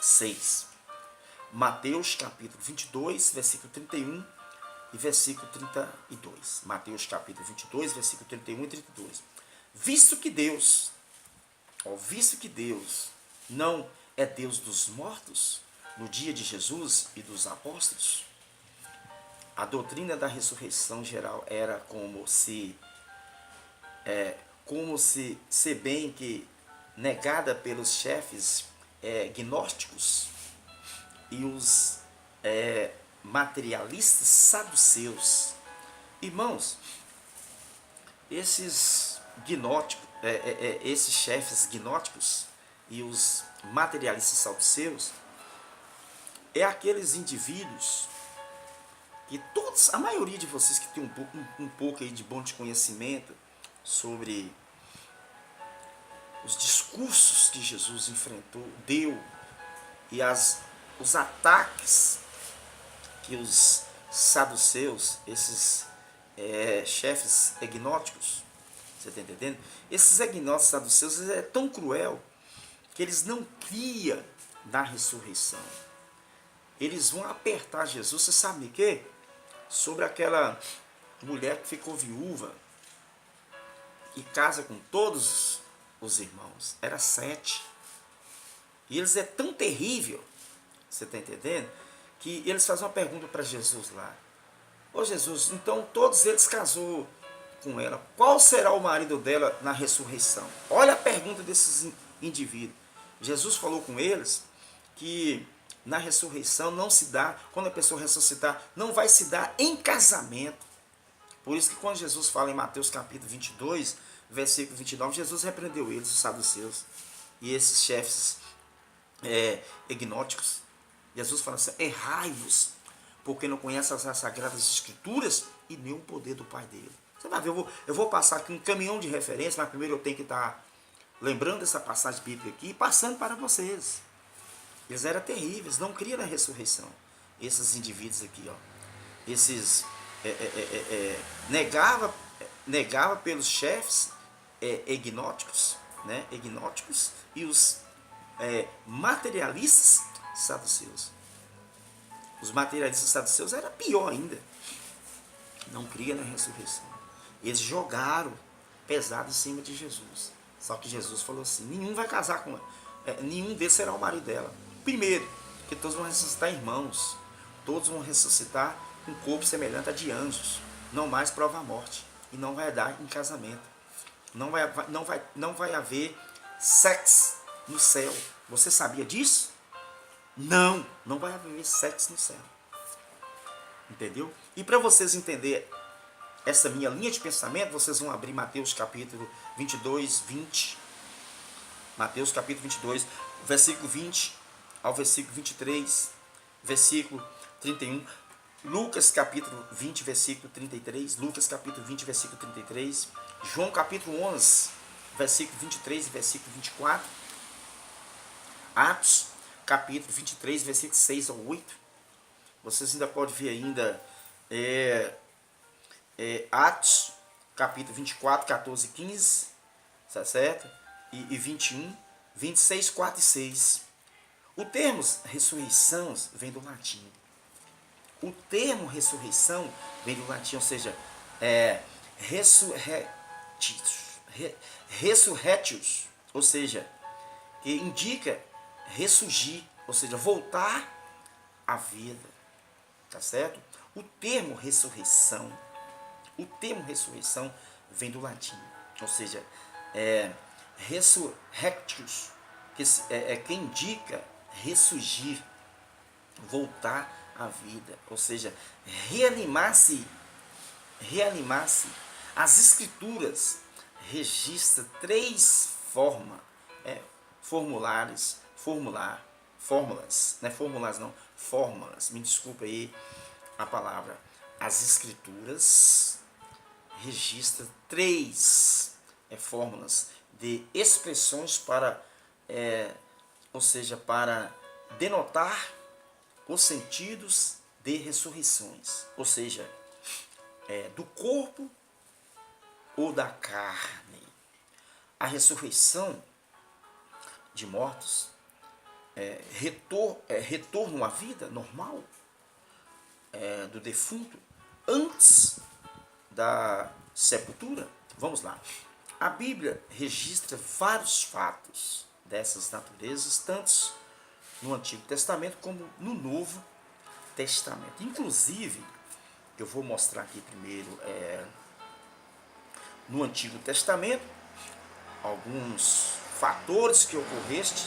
6. Mateus, capítulo 22, versículo 31 e versículo 32. Mateus, capítulo 22, versículo 31 e 32. Visto que Deus não é Deus dos mortos, no dia de Jesus e dos apóstolos, a doutrina da ressurreição geral era como se bem que negada pelos chefes gnósticos e os materialistas saduceus. Irmãos, esses gnósticos, esses chefes gnósticos e os materialistas saduceus aqueles indivíduos que todos, a maioria de vocês que tem um pouco aí de bom de conhecimento sobre os discursos que Jesus deu e os ataques que os saduceus, esses chefes gnósticos, você está entendendo? Esses gnósticos saduceus é tão cruel que eles não criam na ressurreição. Eles vão apertar Jesus, você sabe o quê? Sobre aquela mulher que ficou viúva e casa com todos os irmãos. Era 7. E eles é tão terrível, você está entendendo? Que eles fazem uma pergunta para Jesus lá. Ô Jesus, então todos eles casou com ela. Qual será o marido dela na ressurreição? Olha a pergunta desses indivíduos. Jesus falou com eles que na ressurreição não se dá, quando a pessoa ressuscitar, não vai se dar em casamento. Por isso que quando Jesus fala em Mateus capítulo 22, versículo 29, Jesus repreendeu eles, os saduceus, e esses chefes gnósticos. Jesus fala assim, errai-vos, porque não conhece as sagradas escrituras e nem o poder do Pai dele. Você vai ver, eu vou passar aqui um caminhão de referência, mas primeiro eu tenho que estar lembrando dessa passagem bíblica aqui e passando para vocês. Eles eram terríveis, não criam na ressurreição. Esses indivíduos aqui, ó. Esses negava pelos chefes gnósticos, né? Gnósticos e os materialistas saduceus. Os materialistas saduceus era pior ainda. Não cria na ressurreição. Eles jogaram pesado em cima de Jesus. Só que Jesus falou assim, nenhum vai casar com ela. Nenhum deles será o marido dela. Primeiro, que todos vão ressuscitar irmãos. Todos vão ressuscitar um corpo semelhante a de anjos. Não mais prova a morte. E não vai dar em casamento. Não vai haver sexo no céu. Você sabia disso? Não vai haver sexo no céu. Entendeu? E para vocês entenderem essa minha linha de pensamento, vocês vão abrir Mateus capítulo 22, 20. Mateus capítulo 22, versículo 20 ao versículo 23, versículo 31. Lucas capítulo 20, versículo 33. Lucas capítulo 20, versículo 33. João capítulo 11, versículo 23 e versículo 24. Atos capítulo 23, versículo 6 ao 8. Vocês ainda podem ver ainda Atos capítulo 24, 14 e 15, tá certo? E 21, 26, 4 e 6. O termo ressurreição vem do latim. O termo ressurreição vem do latim, ou seja, resurretius, ou seja, que indica ressurgir, ou seja, voltar à vida, tá certo? O termo ressurreição vem do latim, ou seja, resurrectius, que indica ressurgir, voltar à vida, ou seja, reanimar-se. As escrituras registram 3 fórmulas, me desculpa aí a palavra. As escrituras registram 3 fórmulas de expressões para, ou seja, para denotar os sentidos de ressurreições, ou seja, do corpo ou da carne. A ressurreição de mortos retorno à vida normal do defunto antes da sepultura. Vamos lá. A Bíblia registra vários fatos dessas naturezas, tanto no Antigo Testamento como no Novo Testamento. Inclusive, eu vou mostrar aqui primeiro no Antigo Testamento alguns fatores que ocorreste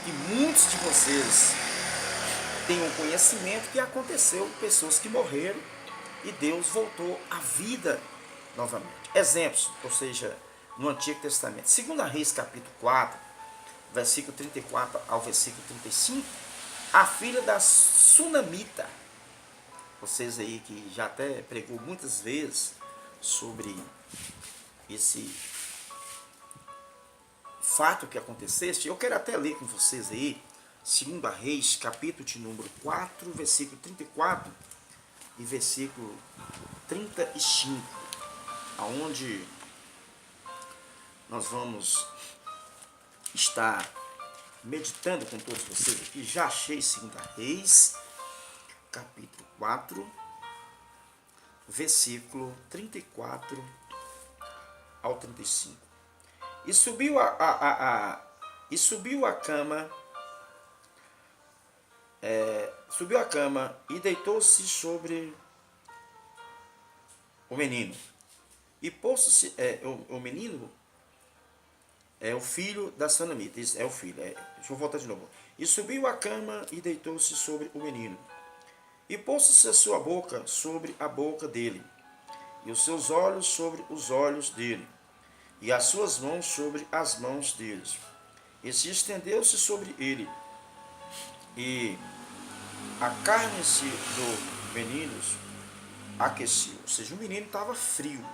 e muitos de vocês tenham conhecimento que aconteceu, pessoas que morreram e Deus voltou à vida novamente. Exemplos, ou seja, no Antigo Testamento. 2 Reis capítulo 4, versículo 34 ao versículo 35, a filha da Sunamita. Vocês aí que já até pregou muitas vezes sobre esse fato que acontecesse, eu quero até ler com vocês aí, 2 Reis, capítulo de número 4, versículo 34 e versículo 35, aonde nós vamos estar meditando com todos vocês aqui. Já achei 2 Reis, capítulo 4, versículo 34 ao 35. E subiu a cama, e deitou-se sobre o menino. E pôs-se, o menino é o filho da Sunamita, é o filho. Deixa eu voltar de novo. E subiu a cama e deitou-se sobre o menino. E pôs-se a sua boca sobre a boca dele, e os seus olhos sobre os olhos dele, e as suas mãos sobre as mãos deles. E se estendeu-se sobre ele, e a carne-se do menino aqueceu. Ou seja, o menino estava frio.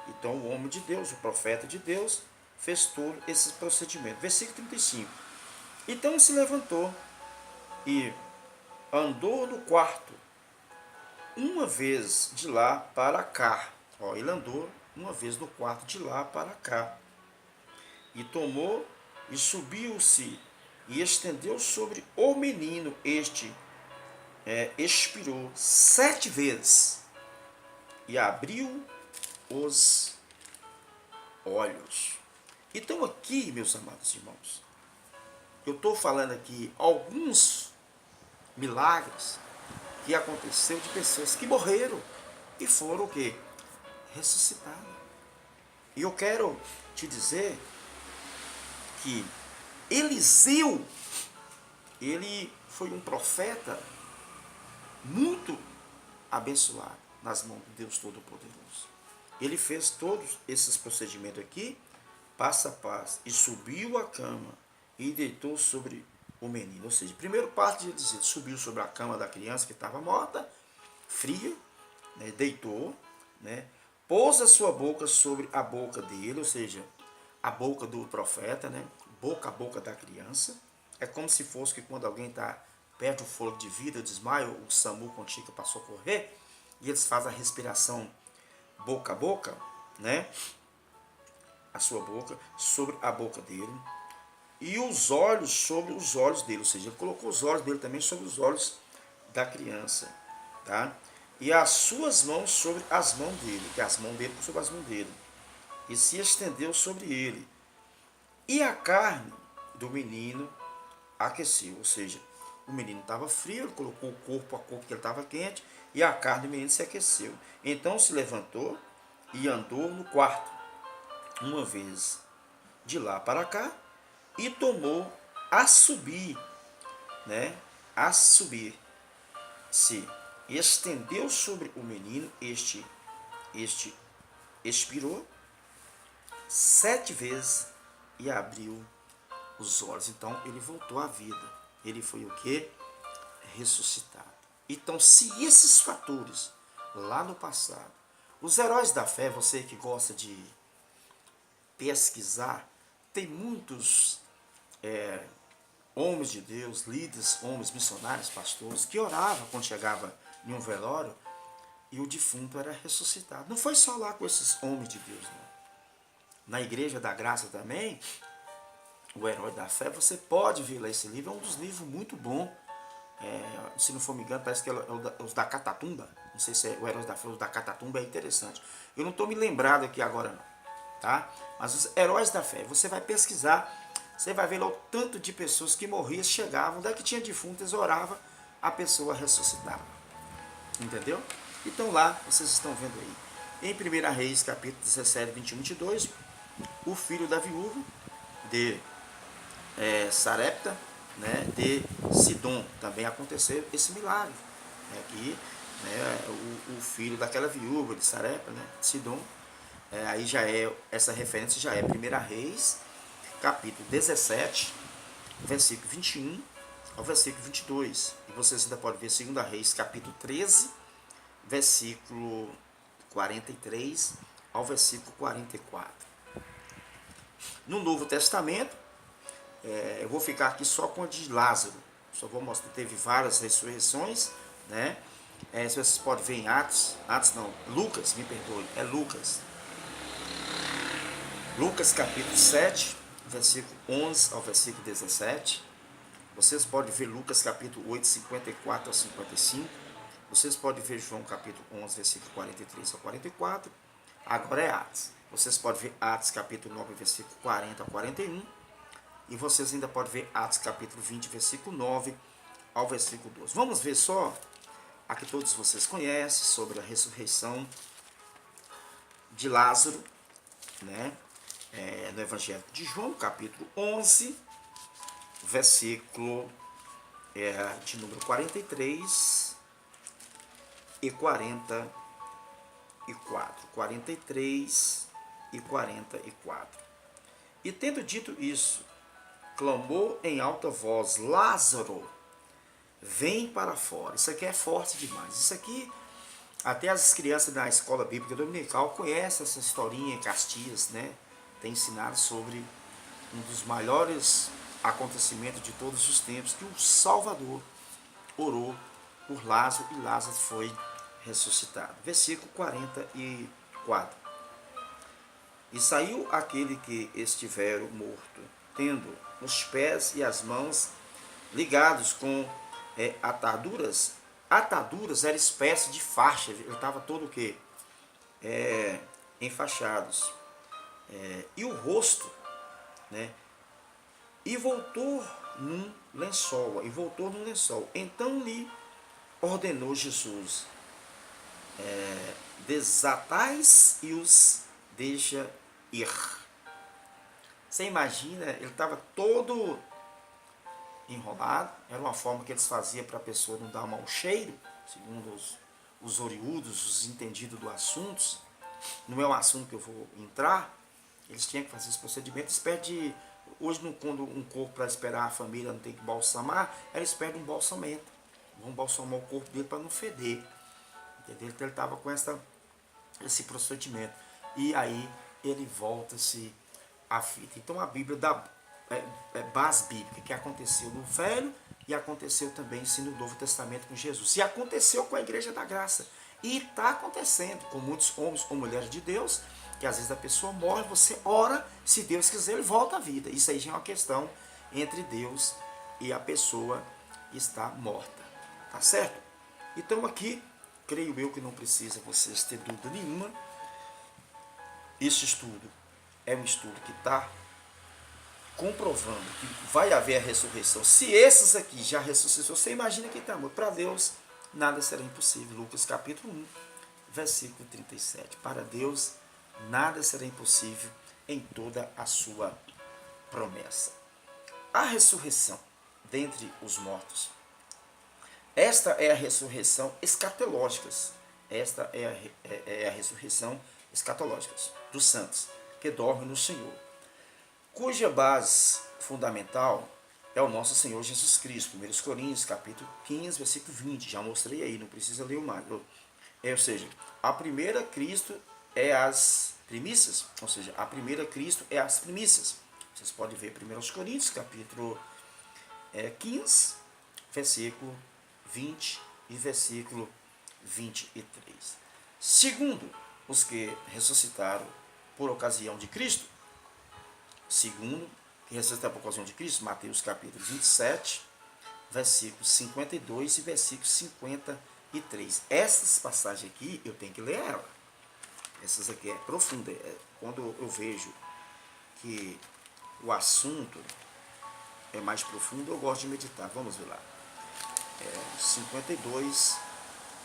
Então o homem de Deus, o profeta de Deus, fez todo esse procedimento. Versículo 35. Então se levantou e andou no quarto, uma vez de lá para cá. Ele andou uma vez do quarto de lá para cá. E tomou e subiu-se e estendeu sobre o menino. Este expirou 7 vezes e abriu os olhos. Então aqui, meus amados irmãos, eu estou falando aqui alguns milagres que aconteceu de pessoas que morreram e foram o quê? Ressuscitadas. E eu quero te dizer que Eliseu, ele foi um profeta muito abençoado nas mãos de Deus Todo-Poderoso. Ele fez todos esses procedimentos aqui, passo a passo, e subiu a cama e deitou sobre o menino. Ou seja, primeiro parte de dizer, subiu sobre a cama da criança que estava morta, fria, né, deitou, né, pôs a sua boca sobre a boca dele, ou seja, a boca do profeta, né, boca a boca da criança. É como se fosse que quando alguém está perto do fôlego de vida, desmaia, o SAMU contigo para socorrer, e eles fazem a respiração boca a boca, né, a sua boca sobre a boca dele, e os olhos sobre os olhos dele, ou seja, ele colocou os olhos dele também sobre os olhos da criança, tá? E as suas mãos sobre as mãos dele, que as mãos dele sobre as mãos dele, e se estendeu sobre ele, e a carne do menino aqueceu, ou seja, o menino estava frio, ele colocou o corpo a corpo que ele estava quente, e a carne do menino se aqueceu. Então se levantou e andou no quarto, uma vez de lá para cá, e tomou a subir, né? A subir, se estendeu sobre o menino, este expirou 7 vezes e abriu os olhos. Então ele voltou à vida. Ele foi o que? Ressuscitado. Então, se esses fatores lá no passado, os heróis da fé, você que gosta de pesquisar, tem muitos homens de Deus, líderes, homens missionários, pastores, que oravam quando chegava em um velório e o defunto era ressuscitado. Não foi só lá com esses homens de Deus, não. Na Igreja da Graça também, o Herói da Fé, você pode ver lá esse livro, é um dos livros muito bom. Se não for me engano, parece que é os da Catatumba. Não sei se é o Herói da Fé, os da Catatumba, é interessante. Eu não estou me lembrado aqui agora, não, tá? Mas os Heróis da Fé, você vai pesquisar, você vai ver lá o tanto de pessoas que morriam, chegavam, onde é que tinha defunto, eles oravam, a pessoa ressuscitava. Entendeu? Então lá, vocês estão vendo aí. Em 1 Reis, capítulo 17, 21 e 22, o filho da viúva de Sarepta, né, de Sidom, também aconteceu esse milagre. Aqui, o filho daquela viúva de Sarepta, né, de Sidom, aí já essa referência já é 1 Reis, capítulo 17, versículo 21 ao versículo 22. E vocês ainda podem ver 2 Reis, capítulo 13, versículo 43 ao versículo 44. No Novo Testamento, Eu vou ficar aqui só com a de Lázaro. Só vou mostrar, teve várias ressurreições, né? Se vocês podem ver em Atos não, Lucas, me perdoe, é Lucas. Lucas capítulo 7, versículo 11 ao versículo 17. Vocês podem ver Lucas capítulo 8, 54 ao 55. Vocês podem ver João capítulo 11, versículo 43 ao 44. Agora é Atos. Vocês podem ver Atos capítulo 9, versículo 40 ao 41. E vocês ainda podem ver Atos capítulo 20, versículo 9 ao versículo 12. Vamos ver só a que todos vocês conhecem sobre a ressurreição de Lázaro, né? No Evangelho de João, capítulo 11, versículo de número 43 e 44. 43 e 44. E tendo dito isso, clamou em alta voz: Lázaro, vem para fora. Isso aqui é forte demais. Isso aqui, até as crianças da escola bíblica dominical conhecem essa historinha em Caxias, né? Tem ensinado sobre um dos maiores acontecimentos de todos os tempos, que o Salvador orou por Lázaro e Lázaro foi ressuscitado. Versículo 44. E saiu aquele que estivera morto, tendo os pés e as mãos ligados com ataduras. Ataduras era espécie de faixa, ele estava todo o quê? Enfaixados. E o rosto, né? E voltou num lençol. Então lhe ordenou Jesus: desatais e os deixa ir. Você imagina, ele estava todo enrolado. Era uma forma que eles faziam para a pessoa não dar mau cheiro, segundo os oriundos, os entendidos do assunto. Não é um assunto que eu vou entrar. Eles tinham que fazer esse procedimento. Hoje, quando um corpo, para esperar a família, não tem que balsamar, eles pedem um balsamento. Vão balsamar o corpo dele para não feder. Entendeu? Então ele estava com esse procedimento. E aí ele volta-se à fita. Então a Bíblia dá base bíblica, que aconteceu no Velho e aconteceu também no Novo Testamento com Jesus. E aconteceu com a Igreja da Graça. E está acontecendo com muitos homens ou mulheres de Deus, que às vezes a pessoa morre, você ora, se Deus quiser, ele volta à vida. Isso aí já é uma questão entre Deus e a pessoa que está morta. Tá certo? Então aqui, creio eu que não precisa vocês ter dúvida nenhuma. Esse estudo é um estudo que está comprovando que vai haver a ressurreição. Se esses aqui já ressuscitou, você imagina que está morto. Para Deus, nada será impossível. Lucas capítulo 1, versículo 37. Para Deus, nada será impossível em toda a sua promessa. A ressurreição dentre os mortos. Esta é a ressurreição escatológica. Esta é a ressurreição escatológica dos santos que dormem no Senhor, cuja base fundamental é o nosso Senhor Jesus Cristo. 1 Coríntios capítulo 15, versículo 20. Já mostrei aí, não precisa ler o mais. Ou seja, a primeira Cristo é as primícias. Ou seja, a primeira Cristo é as primícias. Vocês podem ver 1 Coríntios capítulo 15, versículo 20 e versículo 23. Segundo os que ressuscitaram por ocasião de Cristo, segundo que ressuscitaram por ocasião de Cristo, Mateus capítulo 27, versículos 52 e versículo 53. Essas passagens aqui, eu tenho que ler ela. Essas aqui é profunda. Quando eu vejo que o assunto é mais profundo, eu gosto de meditar. Vamos ver lá. 52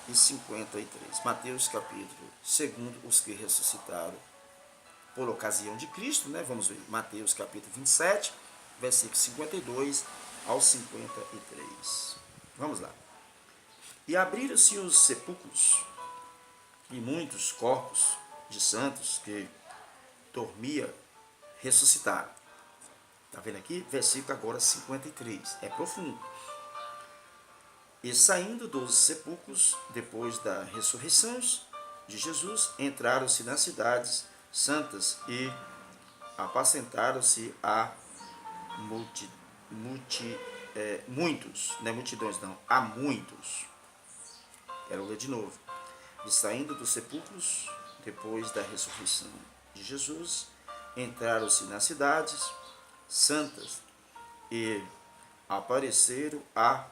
e 53. Mateus capítulo 2, os que ressuscitaram por ocasião de Cristo, né? Vamos ver. Mateus capítulo 27, versículo 52 ao 53. Vamos lá. E abriram-se os sepulcros, e muitos corpos de santos que dormia ressuscitaram. Está vendo aqui? Versículo agora 53. É profundo. E saindo dos sepulcros, depois da ressurreição de Jesus, entraram-se nas cidades santas e apacentaram-se a muitos, não é multidões não, há muitos. Quero ler de novo. E saindo dos sepulcros, depois da ressurreição de Jesus, entraram-se nas cidades santas e apareceram a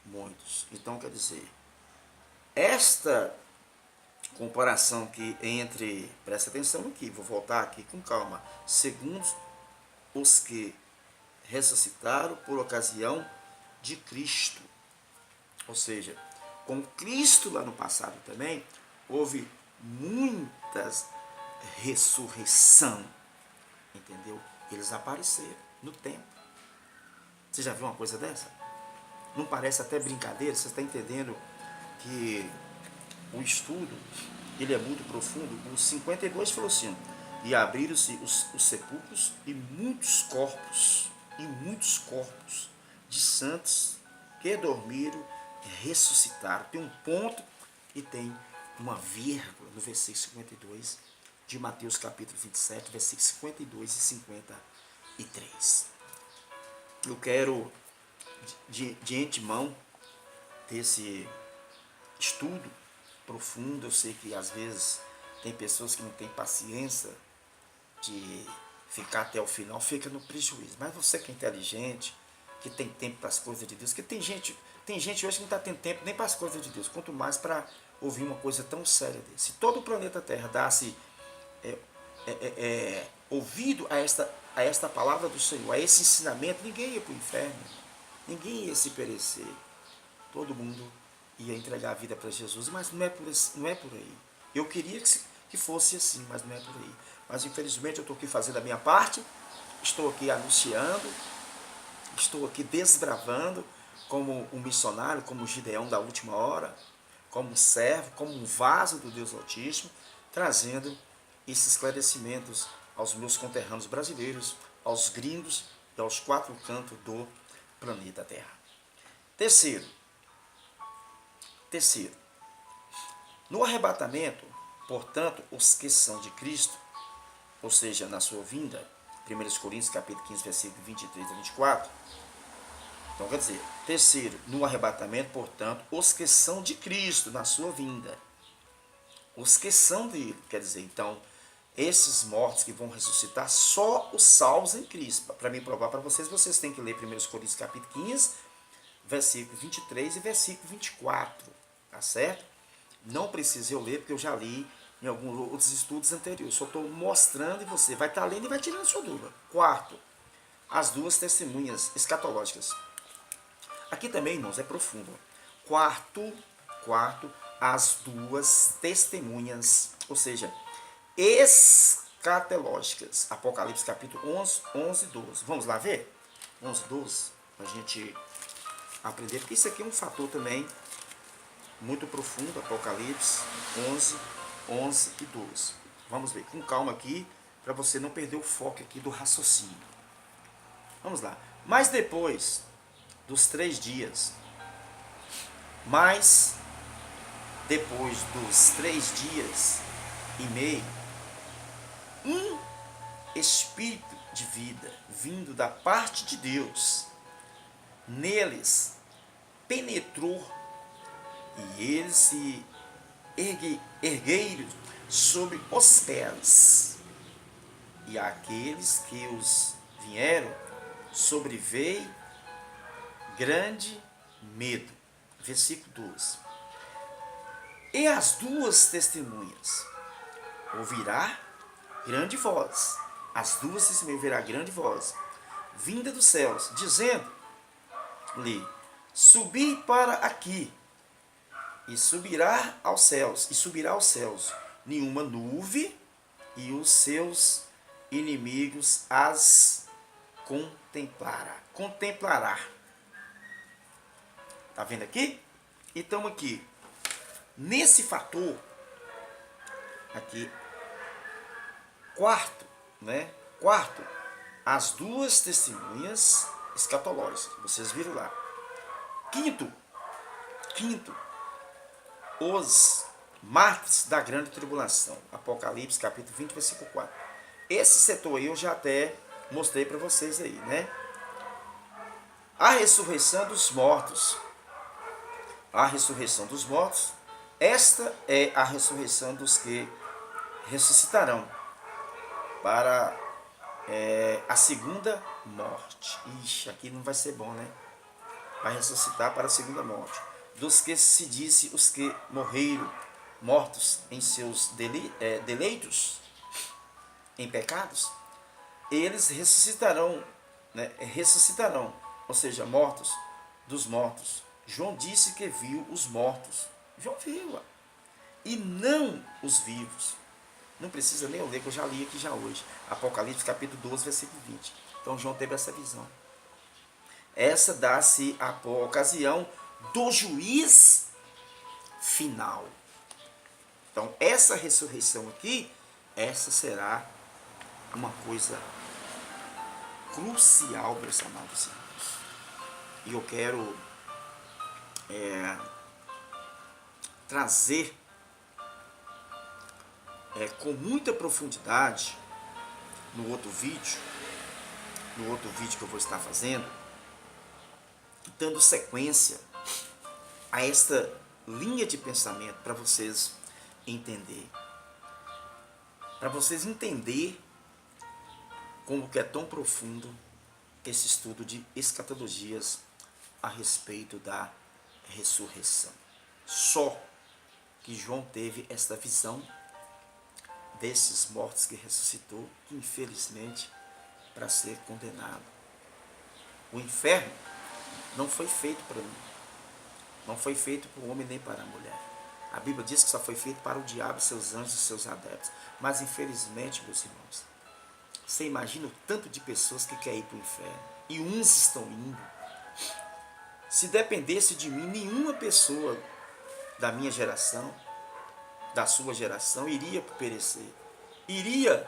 muitos. Então, quer dizer, esta comparação aqui entre, presta atenção aqui, vou voltar aqui com calma, segundo os que ressuscitaram por ocasião de Cristo. Ou seja, com Cristo lá no passado também, houve muitas ressurreição, entendeu? Eles apareceram no tempo. Você já viu uma coisa dessa? Não parece até brincadeira? Você está entendendo que o estudo ele é muito profundo? O 52 falou assim: e abriram-se os sepulcros e muitos corpos de santos que dormiram ressuscitaram. Tem um ponto e tem uma vírgula no versículo 52 de Mateus capítulo 27, versículos 52 e 53. Eu quero, de antemão, desse estudo profundo, eu sei que às vezes tem pessoas que não têm paciência de ficar até o final, fica no prejuízo. Mas você que é inteligente, que tem tempo para as coisas de Deus, que tem gente hoje que não está tendo tempo nem para as coisas de Deus, quanto mais para ouvir uma coisa tão séria desse. Se todo o planeta Terra desse ouvido a esta palavra do Senhor, a esse ensinamento, ninguém ia para o inferno, ninguém ia se perecer, todo mundo ia entregar a vida para Jesus, mas não é por aí. Eu queria que fosse assim, mas não é por aí. Mas infelizmente eu estou aqui fazendo a minha parte, estou aqui anunciando, estou aqui desbravando, como um missionário, como um Gideão da última hora, como um servo, como um vaso do Deus Altíssimo, trazendo esses esclarecimentos aos meus conterrâneos brasileiros, aos gringos e aos quatro cantos do planeta Terra. Terceiro, no arrebatamento, portanto, os que são de Cristo, ou seja, na sua vinda, 1 Coríntios capítulo 15, versículo 23 a 24, então quer dizer, terceiro, no arrebatamento, portanto, os que são de Cristo, na sua vinda, os que são dele, quer dizer, então, esses mortos que vão ressuscitar, só os salvos em Cristo. Para mim provar para vocês, vocês têm que ler 1 Coríntios capítulo 15, versículo 23 e versículo 24, tá certo? Não precisa eu ler, porque eu já li em alguns outros estudos anteriores, só estou mostrando e você vai estar lendo e vai tirando sua dúvida. Quarto, as duas testemunhas escatológicas. Aqui também, irmãos, é profundo. Quarto, as duas testemunhas, ou seja, escatológicas. Apocalipse capítulo 11 e 12. Vamos lá ver? 11 e 12, para a gente aprender, porque isso aqui é um fator também muito profundo. Apocalipse 11 e 12. Vamos ver com calma aqui, para você não perder o foco aqui do raciocínio. Vamos lá. Mas depois dos 3 dias, e meio, um espírito de vida vindo da parte de Deus neles penetrou, e eles se ergueram sobre os pés, e aqueles que os vieram sobreveio grande medo. Versículo 12. E as duas testemunhas ouvirá grande voz, as duas testemunhas ouvirá grande voz, vinda dos céus, dizendo-lhe: subi para aqui, e subirá aos céus, nenhuma nuvem, e os seus inimigos as contemplará. Tá vendo aqui? Então aqui, nesse fator, aqui, quarto, as duas testemunhas escatológicas, vocês viram lá. Quinto, os mártires da grande tribulação, Apocalipse capítulo 20, versículo 4. Esse setor aí eu já até mostrei para vocês aí, né? A ressurreição dos mortos. A ressurreição dos mortos, esta é a ressurreição dos que ressuscitarão para a segunda morte. Ixi, aqui não vai ser bom, né? Vai ressuscitar para a segunda morte. Dos que se disse os que morreram, mortos em seus deleitos, em pecados, eles ressuscitarão, né? Ressuscitarão, ou seja, mortos dos mortos. João disse que viu os mortos. João viu, e não os vivos. Não precisa nem eu ler, que eu já li aqui já hoje. Apocalipse capítulo 12, versículo 20. Então João teve essa visão. Essa dá-se a ocasião do juiz final. Então essa ressurreição aqui, essa será uma coisa crucial, meus amados irmãos. E eu quero trazer com muita profundidade no outro vídeo que eu vou estar fazendo, dando sequência a esta linha de pensamento para vocês entenderem. Para vocês entenderem como que é tão profundo esse estudo de escatologias a respeito da ressurreição. Só que João teve esta visão desses mortos que ressuscitou, que infelizmente para ser condenado. O inferno não foi feito para mim, não foi feito para o homem nem para a mulher. A Bíblia diz que só foi feito para o diabo, seus anjos e seus adeptos. Mas infelizmente, meus irmãos, você imagina o tanto de pessoas que querem ir para o inferno, e uns estão indo. Se dependesse de mim, nenhuma pessoa da minha geração, da sua geração, iria perecer. Iria,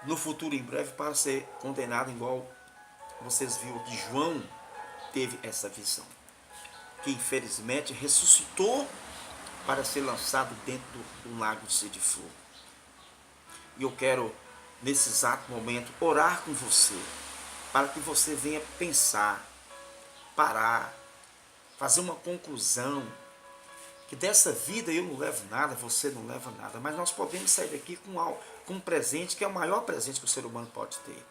no futuro em breve, para ser condenado, igual vocês viram que João teve essa visão. Que infelizmente ressuscitou para ser lançado dentro do lago de fogo. E eu quero, nesse exato momento, orar com você, para que você venha pensar, parar, fazer uma conclusão, que dessa vida eu não levo nada, você não leva nada, mas nós podemos sair daqui com um presente, que é o maior presente que o ser humano pode ter.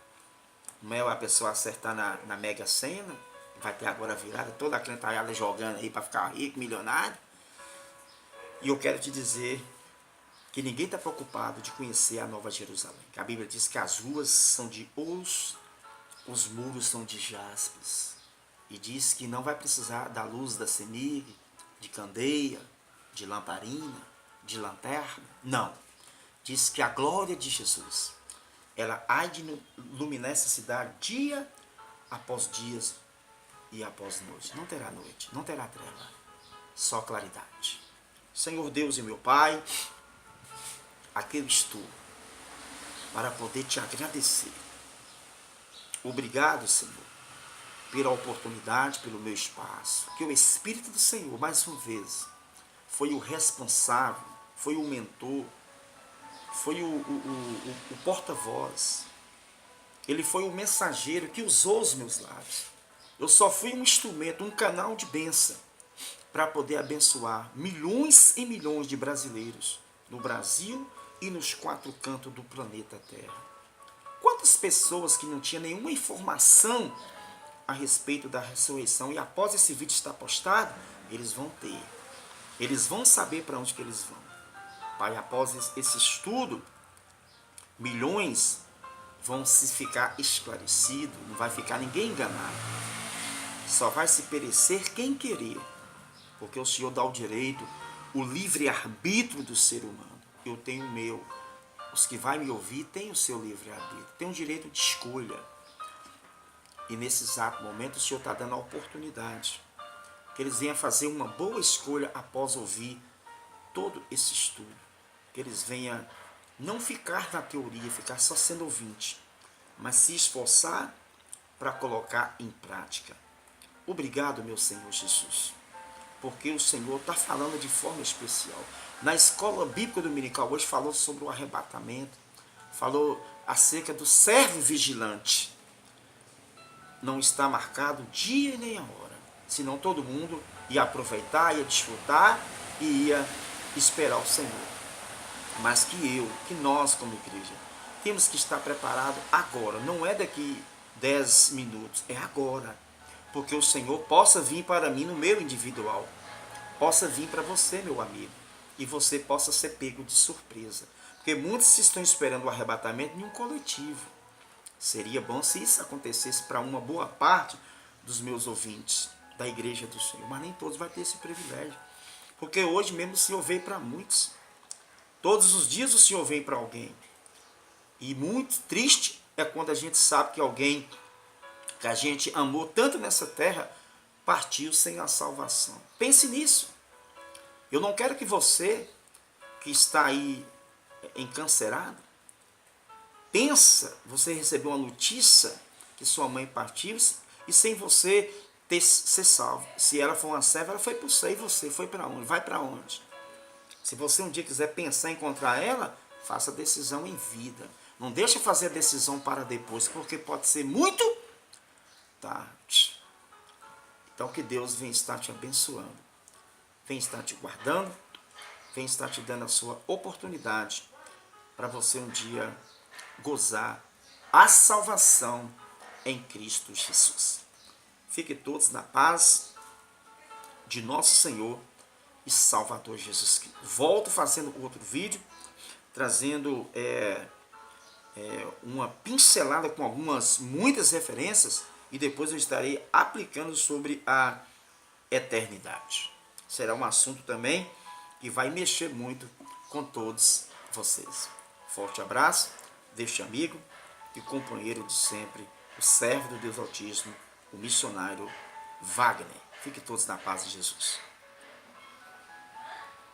Não é a pessoa acertar na Mega Sena, vai ter agora a virada, toda a crentalhada jogando aí para ficar rico, milionário. E eu quero te dizer que ninguém está preocupado de conhecer a Nova Jerusalém. A Bíblia diz que as ruas são de ouro, os muros são de jaspes. E diz que não vai precisar da luz da CEMIG, de candeia, de lamparina, de lanterna. Não. Diz que a glória de Jesus, ela há de iluminar essa cidade dia após dias e após noite. Não terá noite, não terá treva, só claridade. Senhor Deus e meu Pai, aqui eu estou para poder te agradecer. Obrigado, Senhor, pela oportunidade, pelo meu espaço. Que o Espírito do Senhor, mais uma vez, foi o responsável, foi o mentor, foi o porta-voz. Ele foi o mensageiro que usou os meus lábios. Eu só fui um instrumento, um canal de bênção para poder abençoar milhões e milhões de brasileiros no Brasil e nos 4 cantos do planeta Terra. Quantas pessoas que não tinham nenhuma informação a respeito da ressurreição, e após esse vídeo estar postado, eles vão ter. Eles vão saber para onde que eles vão. Pai, após esse estudo, milhões vão se ficar esclarecidos, não vai ficar ninguém enganado. Só vai se perecer quem querer, porque o Senhor dá o direito, o livre-arbítrio do ser humano. Eu tenho o meu. Os que vão me ouvir têm o seu livre-arbítrio, têm o direito de escolha. E nesse exato momento o Senhor está dando a oportunidade que eles venham fazer uma boa escolha após ouvir todo esse estudo. Que eles venham não ficar na teoria, ficar só sendo ouvinte, mas se esforçar para colocar em prática. Obrigado, meu Senhor Jesus, porque o Senhor está falando de forma especial. Na escola bíblica dominical hoje falou sobre o arrebatamento, falou acerca do servo vigilante. não está marcado dia nem a hora. Senão todo mundo ia aproveitar, ia desfrutar e ia esperar o Senhor. Mas que nós como igreja, temos que estar preparado agora. Não é daqui 10 minutos, é agora. Porque o Senhor possa vir para mim no meu individual. Possa vir para você, meu amigo. E você possa ser pego de surpresa. Porque muitos estão esperando o arrebatamento em um coletivo. Seria bom se isso acontecesse para uma boa parte dos meus ouvintes da igreja do Senhor. Mas nem todos vão ter esse privilégio. Porque hoje mesmo o Senhor veio para muitos. Todos os dias o Senhor vem para alguém. E muito triste é quando a gente sabe que alguém que a gente amou tanto nessa terra partiu sem a salvação. Pense nisso. Eu não quero que você que está aí encarcerado, pensa, você recebeu uma notícia que sua mãe partiu e sem você ser salvo. Se ela for uma serva, ela foi para o céu e você foi para onde? Vai para onde? Se você um dia quiser pensar em encontrar ela, faça a decisão em vida. Não deixe fazer a decisão para depois, porque pode ser muito tarde. Então que Deus venha estar te abençoando, venha estar te guardando, venha estar te dando a sua oportunidade para você um dia gozar a salvação em Cristo Jesus. Fiquem todos na paz de nosso Senhor e Salvador Jesus Cristo. Volto fazendo outro vídeo, trazendo uma pincelada com muitas referências, e depois eu estarei aplicando sobre a eternidade. Será um assunto também que vai mexer muito com todos vocês. Forte abraço deste amigo e companheiro de sempre, o servo do Deus Altíssimo, o missionário Wagner. Fiquem todos na paz de Jesus.